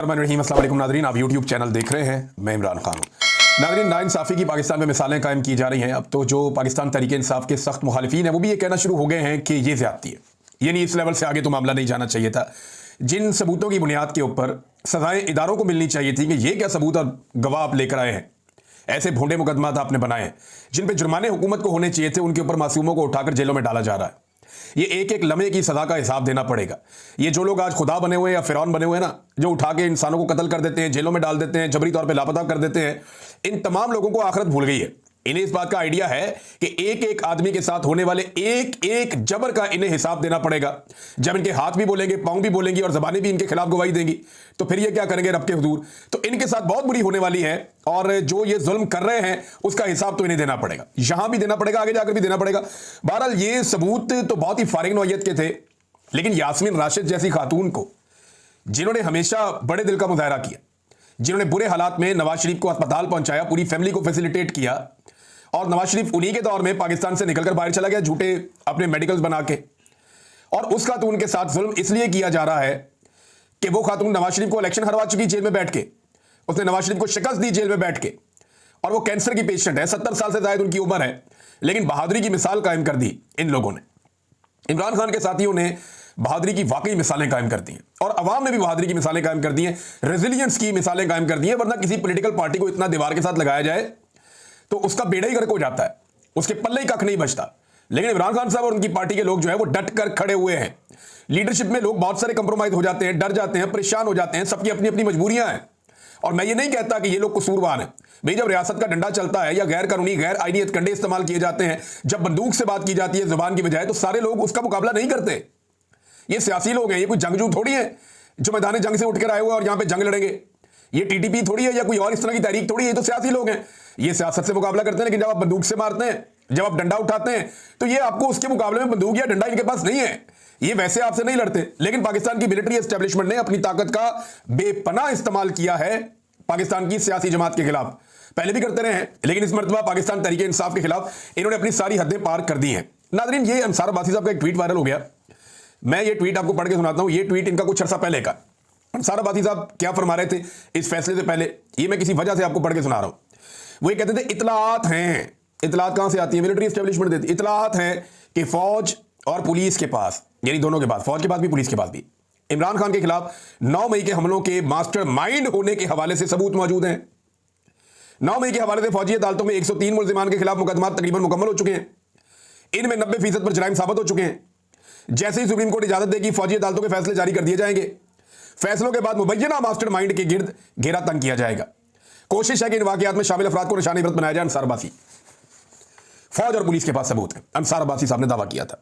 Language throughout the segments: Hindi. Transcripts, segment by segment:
रहीम, अस्सलाम वालेकुम नाज़रीन, आप यूट्यूब चैनल देख रहे हैं। मैं इमरान खान हूँ। नाज़रीन, नाइंसाफ़ी की पाकिस्तान में मिसालें कायम की जा रही हैं। अब तो जो पाकिस्तान तहरीक इंसाफ के सख्त मुखालिफिन हैं वो भी ये कहना शुरू हो गए हैं कि ये ज़्यादती है, यानी इस लेवल से आगे तो मामला नहीं जाना चाहिए था। जिन सबूतों की बुनियाद के ऊपर सजाएं इदारों को मिलनी चाहिए थी कि ये क्या सबूत और गवाह आप लेकर आए हैं, ऐसे भोंडे मुकदमात आपने बनाए हैं जिन पे जुर्माने हुकूमत को होने चाहिए थे, उनके ऊपर मासूमों को उठाकर जेलों में डाला जा रहा है। ये एक एक लम्हे की सजा का हिसाब देना पड़ेगा। ये जो लोग आज खुदा बने हुए हैं या फिरौन बने हुए हैं ना, जो उठा के इंसानों को कत्ल कर देते हैं, जेलों में डाल देते हैं, जबरी तौर पे लापता कर देते हैं, इन तमाम लोगों को आखिरत भूल गई है। इन्हें इस बात का आइडिया है कि एक एक आदमी के साथ होने वाले एक एक जबर का इन्हें हिसाब देना पड़ेगा। जब इनके हाथ भी बोलेंगे, पांव भी बोलेंगी और जबानें भी इनके खिलाफ गवाही देंगी, तो फिर ये क्या करेंगे रब के हुजूर। तो इनके साथ बहुत बुरी होने वाली है और जो ये जुल्म कर रहे हैं उसका हिसाब तो इन्हें देना पड़ेगा, यहां भी देना पड़ेगा, आगे जाकर भी देना पड़ेगा। बहरहाल ये सबूत तो बहुत ही फारिग नौइयत के थे, लेकिन यास्मीन राशिद जैसी खातून को, जिन्होंने हमेशा बड़े दिल का मुजाहरा किया, जिन्होंने बुरे हालात में नवाज शरीफ को अस्पताल पहुंचाया, पूरी फैमिली को फैसिलिटेट किया, और नवाज शरीफ उन्हीं के दौर में पाकिस्तान से निकलकर बाहर चला गया झूठे अपने मेडिकल्स बना के, और उस खातून के साथ जुल्म इसलिए किया जा रहा है कि वो खातून नवाज शरीफ को इलेक्शन हरवा चुकी जेल में बैठ के, उसने नवाज शरीफ को शिकस्त दी जेल में बैठ के, और वो कैंसर की पेशेंट है, 70 साल से ज्यादा उनकी उम्र है, लेकिन बहादुरी की मिसाल कायम कर दी इन लोगों ने। इमरान खान के साथियों ने बहादुरी की वाकई मिसालें कायम कर दी हैं, और अवाम ने भी बहादुरी की मिसालें कायम कर दी हैं, रेजिलियंस की मिसालें कायम कर दी हैं। वरना किसी पॉलिटिकल पार्टी को इतना दीवार के साथ लगाया जाए तो उसका बेड़ा ही गर्क हो जाता है, उसके पल्ले ही कख नहीं बचता। लेकिन इमरान खान साहब और उनकी पार्टी के लोग जो है वो डट कर खड़े हुए हैं। लीडरशिप में लोग बहुत सारे कंप्रोमाइज हो जाते हैं, डर जाते हैं, परेशान हो जाते हैं, सबकी अपनी अपनी मजबूरियां हैं। और मैं ये नहीं कहता कि ये लोग कसूरवार हैं भाई। जब रियासत का डंडा चलता है या गैर कानूनी गैर आईनी हथकंडे इस्तेमाल किए जाते हैं, जब बंदूक से बात की जाती है जुबान की बजाय, तो सारे लोग उसका मुकाबला नहीं करते। ये सियासी लोग हैं, ये कोई जंगजू थोड़ी है जो मैदान जंग से उठ कर आए हुए और यहां पर जंग लड़ेंगे। ये टीटीपी थोड़ी है या कोई और इस तरह की तहरीक थोड़ी है, ये तो सियासी लोग हैं। ये सियासत से मुकाबला करते हैं, लेकिन जब आप बंदूक से मारते हैं, जब आप डंडा उठाते हैं, तो ये आपको उसके मुकाबले में बंदूक या डंडा इनके पास नहीं है, ये वैसे आपसे नहीं लड़ते। लेकिन पाकिस्तान की मिलिट्री एस्टेब्लिशमेंट ने अपनी ताकत का बेपनाह इस्तेमाल किया है पाकिस्तान की सियासी जमात के खिलाफ। पहले भी करते रहे हैं, लेकिन इस मरतबा पाकिस्तान तहरीक इंसाफ के खिलाफ इन्होंने अपनी सारी हदें पार कर दी हैं। नाज़रीन, ये अंसार अब्बासी साहब का एक ट्वीट वायरल हो गया। मैं ये ट्वीट आपको पढ़ के सुनाता हूं। ये ट्वीट इनका कुछ अर्सा पहले का। अंसार अब्बासी साहब क्या फरमा रहे थे इस फैसले से पहले, ये मैं किसी वजह से आपको पढ़ के सुना रहा हूं। वो ये कहते थे इतलात हैं, इतलात कहां से आती है, मिलिट्री एस्टेब्लिशमेंट देती, इतलात हैं कि फौज और पुलिस के पास, यानी दोनों के पास, फौज के पास भी पुलिस के पास भी, इमरान खान के खिलाफ 9 मई के हमलों के मास्टरमाइंड होने के हवाले से सबूत मौजूद हैं। 9 मई के हवाले से फौजी अदालतों में 103 मुल्जिमान के खिलाफ मुकदमा तकरीबन मुकम्मल हो चुके हैं। इनमें 90% पर जराइम साबित हो चुके हैं। जैसे ही सुप्रीम कोर्ट इजाजत देगी, फौजी अदालतों के फैसले जारी कर दिए जाएंगे। फैसलों के बाद मुबैना मास्टरमाइंड के गिर्द घेरा तंग किया जाएगा। कोशिश है कि इन वाकयात में शामिल अफराद को निशाने इबरत बनाया जाए। अंसार अब्बासी, फौज और पुलिस के पास सबूत है, अंसार अब्बासी साहब ने दावा किया था।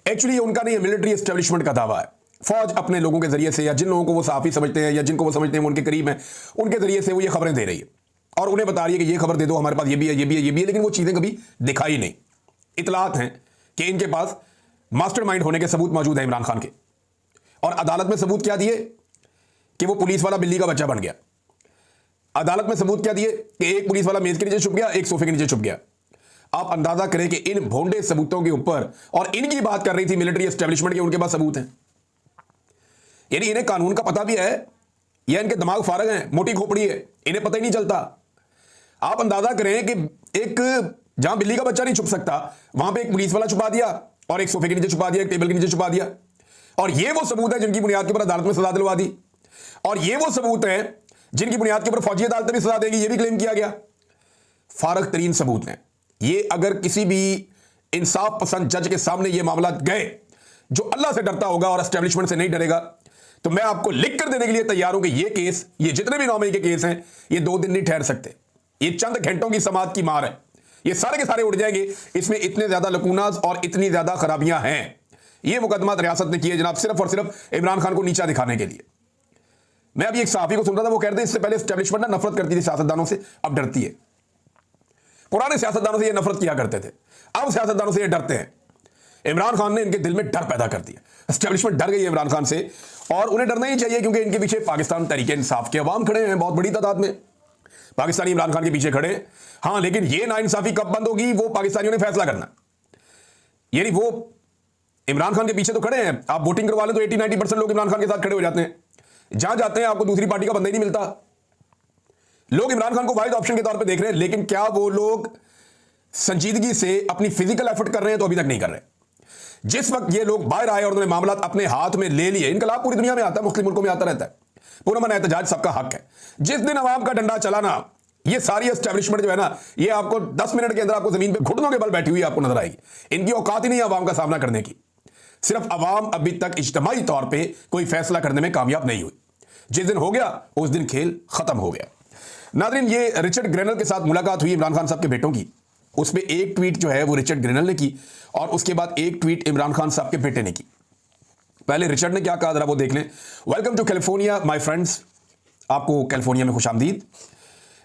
एक्चुअली उनका नहीं है, मिलिट्री एस्टेब्लिशमेंट का दावा है। फौज अपने लोगों के जरिए से, या जिन लोगों को वो सहाफी समझते हैं या जिनको वो समझते हैं वो उनके करीब हैं, उनके जरिए से वो ये खबरें दे रही है और उन्हें बता रही है कि ये खबर दे दो, हमारे पास ये भी है, ये भी है, ये भी है, लेकिन वो चीजें कभी दिखाई नहीं। इतलात हैं कि इनके पास मास्टरमाइंड होने के सबूत मौजूद है इमरान खान के, और अदालत में सबूत क्या दिए कि वो पुलिस वाला बिल्ली का बच्चा बन गया। अदालत में सबूत क्या दिए कि एक पुलिस वाला मेज के नीचे छुप गया, एक सोफे के नीचे छुप गया। आप अंदाजा करें कि इन भोंडे सबूतों के ऊपर, और इनकी बात कर रही थी मिलिट्री एस्टेब्लिशमेंट के, उनके पास सबूत हैं। यानी इन्हें कानून का पता भी है या इनके दिमाग फारग हैं, मोटी खोपड़ी है, इन्हें पता ही नहीं चलता। आप अंदाजा करें कि एक जहां बिल्ली का बच्चा नहीं छुप सकता, वहां पे एक पुलिस वाला छुपा दिया, और एक सोफे के नीचे छुपा दिया, एक टेबल के नीचे छुपा दिया, और ये वो सबूत है जिनकी बुनियाद के ऊपर अदालत में सजा दिलवा दी, और ये वो सबूत है जिनकी बुनियाद के ऊपर फौजी अदालत भी सजा देगी, ये भी क्लेम किया गया। फारग तरीन सबूत हैं ये। अगर किसी भी इंसाफ पसंद जज के सामने ये मामला गए, जो अल्लाह से डरता होगा और एस्टेब्लिशमेंट से नहीं डरेगा, तो मैं आपको लिख कर देने के लिए तैयार हूं कि ये केस, ये जितने भी 9 मई के केस हैं, ये 2 दिन नहीं ठहर सकते। ये चंद घंटों की समात की मार है, ये सारे के सारे उड़ जाएंगे। इसमें इतने ज्यादा लकूनाज और इतनी ज्यादा खराबियां हैं। ये मुकदमा रियासत ने किए जनाब, सिर्फ और सिर्फ इमरान खान को नीचा दिखाने के लिए। मैं अभी एक सहाफी को सुन रहा था, वो कह रहे थे इससे पहले एस्टेब्लिशमेंट ना नफरत करती थी सियासतदानों से, अब डरती है। पुराने सियासतदानों से ये नफरत किया करते थे, अब सियासतदानों से ये डरते हैं। इमरान खान ने इनके दिल में डर पैदा कर दिया। एस्टेब्लिशमेंट डर गई है इमरान खान से, और उन्हें डरना ही चाहिए, क्योंकि इनके पीछे पाकिस्तान तहरीक इंसाफ के अवाम खड़े हैं, बहुत बड़ी तादाद में पाकिस्तानी इमरान खान के पीछे खड़े हैं। हाँ, लेकिन ये नाइंसाफी कब बंद होगी, वो पाकिस्तानियों ने फैसला करना। यानी वो इमरान खान के पीछे तो खड़े हैं, आप वोटिंग करवा लें तो 80-90% लोग इमरान खान के साथ खड़े हो जाते हैं। जहां जाते हैं आपको दूसरी पार्टी का बंदा ही नहीं मिलता। लोग इमरान खान को वाइज ऑप्शन के तौर पे देख रहे हैं, लेकिन क्या वो लोग संजीदगी से अपनी फिजिकल एफर्ट कर रहे हैं? तो अभी तक नहीं कर रहे। जिस वक्त ये लोग बाहर आए और उन्होंने मामला अपने हाथ में ले लिए, इनकलाब पूरी दुनिया में आता है, मुस्लिम मुल्कों में आता रहता है, पुरअमन एहतजाज सबका हक है। जिस दिन अवाम का डंडा चलाना, ये सारी एस्टेब्लिशमेंट जो है ना, ये आपको 10 मिनट के अंदर आपको जमीन पे घुटनों के बल बैठी हुई आपको नजर आएगी। इनकी औकात ही नहीं है अवाम का सामना करने की। सिर्फ अवाम अभी तक इज्तिमाई तौर पर कोई फैसला करने में कामयाब नहीं हुई। जिस दिन हो गया उस दिन खेल खत्म हो गया। नाज़रीन, ये रिचर्ड ग्रेनल के साथ मुलाकात हुई इमरान खान साहब के बेटों की। उसमें एक ट्वीट जो है वो रिचर्ड ग्रेनल ने की और उसके बाद एक ट्वीट इमरान खान साहब के बेटे ने की। पहले रिचर्ड ने क्या कहा जरा वो देख लें। Welcome to California my friends, आपको कैलिफोर्निया में खुशामदीद।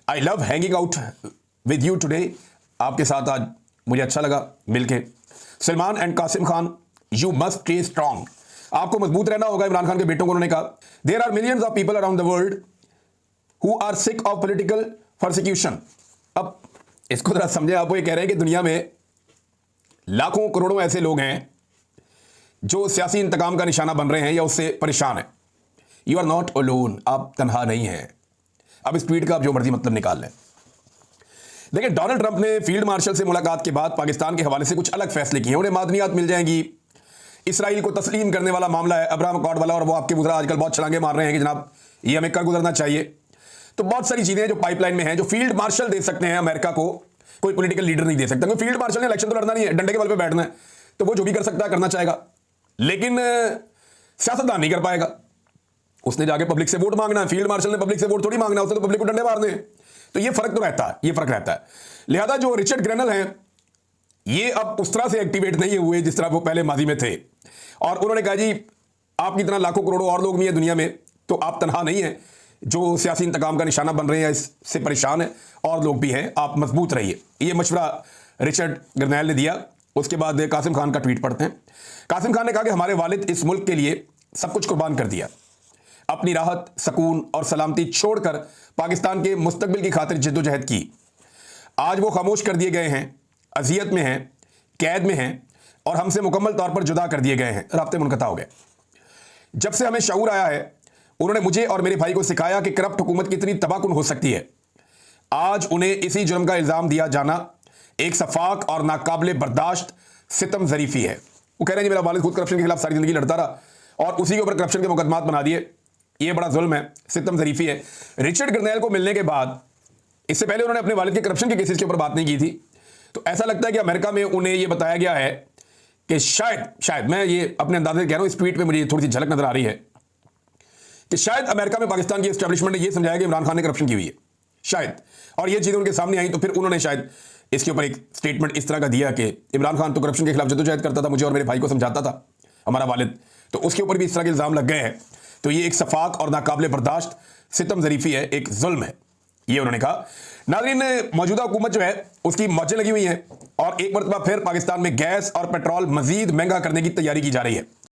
I love hanging out with you today, आपके साथ आज मुझे अच्छा लगा मिलके। Salman and Qasim Khan, you must stay strong, आपको मजबूत रहना होगा। इमरान खान के बेटों को उन्होंने कहा। There are millions of people around the world who are sick of political persecution. अब इसको जरा समझे आप, वो ये कह रहे हैं कि दुनिया में लाखों करोड़ों ऐसे लोग हैं जो सियासी इंतकाम का निशाना बन रहे हैं या उससे परेशान हैं। यू आर नॉट अलोन, आप तनहा नहीं हैं। अब इस ट्वीट का आप जो मर्जी मतलब निकाल लें। देखिए, डोनाल्ड ट्रंप ने फील्ड मार्शल से मुलाकात के बाद पाकिस्तान के हवाले से कुछ अलग फैसले किए। उन्हें मादनियात मिल जाएंगी, इसराइल को तस्लीम करने वाला मामला है अब्राहम अकॉर्ड वाला, और वो आपके वज़रा आजकल बहुत छलांगे मार रहे हैं कि जनाब ये हमें कर गुजरना चाहिए। तो बहुत सारी चीजें जो पाइपलाइन में हैं, जो फील्ड मार्शल दे सकते हैं अमेरिका को, कोई पॉलिटिकल लीडर नहीं दे सकता। क्योंकि फील्ड मार्शल ने इलेक्शन तो लड़ना नहीं है, डंडे के बल पे बैठना है, तो वो जो भी कर सकता है करना चाहेगा, लेकिन सियासतदान नहीं कर पाएगा। उसने जाके पब्लिक से वोट मांगना है, फील्ड मार्शल ने पब्लिक से वोट थोड़ी मांगना, उसने तो पब्लिक को डंडे मारने हैं। तो ये फर्क तो रहता है, ये फर्क रहता है। लिहाजा जो रिचर्ड ग्रेनल हैं, ये अब उस तरह से एक्टिवेट नहीं हुए जिस तरह वो पहले माजी में थे, और उन्होंने कहा जी आपकी तरह लाखों करोड़ों और लोग भी हैं दुनिया में, तो आप तनहा नहीं हैं जो सियासी इंतकाम का निशाना बन रहे हैं, इससे परेशान है, और लोग भी हैं, आप मजबूत रहिए। ये मशवरा रिचर्ड ग्रेनल ने दिया। उसके बाद कासिम खान का ट्वीट पढ़ते हैं। कासिम खान ने कहा कि हमारे वालिद इस मुल्क के लिए सब कुछ कुर्बान कर दिया, अपनी राहत, सुकून और सलामती छोड़कर पाकिस्तान के मुस्तकबिल की खातिर जद्दोजहद की। आज वो खामोश कर दिए गए हैं, अजियत में हैं, कैद में हैं, और हमसे मुकम्मल तौर पर जुदा कर दिए गए हैं, राब्ते मुनक़ता हो गए। जब से हमें शऊर आया है, उन्होंने मुझे और मेरे भाई को सिखाया कि करप्ट हुकूमत कितनी तबाहकुन हो सकती है। आज उन्हें इसी जुर्म का इल्ज़ाम दिया जाना एक सफाक और नाकाबिले बर्दाश्त सितम ज़रीफ़ी है। वो कह रहे हैं जी मेरा वालिद खुद करप्शन के खिलाफ सारी ज़िंदगी लड़ता रहा और उसी के ऊपर करप्शन के मुकदमात बना दिए, ये बड़ा जुल्म है, सितम ज़रीफ़ी है। रिचर्ड ग्रेनल को मिलने के बाद, इससे पहले उन्होंने अपने वालिद के करप्शन के केसेस के ऊपर बात नहीं की थी, तो ऐसा लगता है कि अमेरिका में उन्हें यह बताया गया है कि शायद मैं ये अपने अंदाजे से कह रहा हूँ, इस ट्वीट में मुझे थोड़ी सी झलक नजर आ रही है कि शायद अमेरिका में पाकिस्तान की एस्टेब्लिशमेंट ने यह समझाया कि इमरान खान ने करप्शन की हुई है, शायद, और ये चीज़ें उनके सामने आई, तो फिर उन्होंने शायद इसके ऊपर एक स्टेटमेंट इस तरह का दिया कि इमरान खान तो करप्शन के खिलाफ जद्दोजहद करता था, मुझे और मेरे भाई को समझाता था हमारा वालिद, तो उसके ऊपर भी इस तरह के इल्ज़ाम लग गए हैं। तो ये एक सफाक और नाकाबिले बर्दाश्त सितम ज़रीफ़ी है, एक जुल्म है, ये उन्होंने कहा। नाज़रीन, मौजूदा हुकूमत जो है उसकी मौजें लगी हुई हैं और एक मरतबा फिर पाकिस्तान में गैस और पेट्रोल मजीद महंगा करने की तैयारी की जा रही है।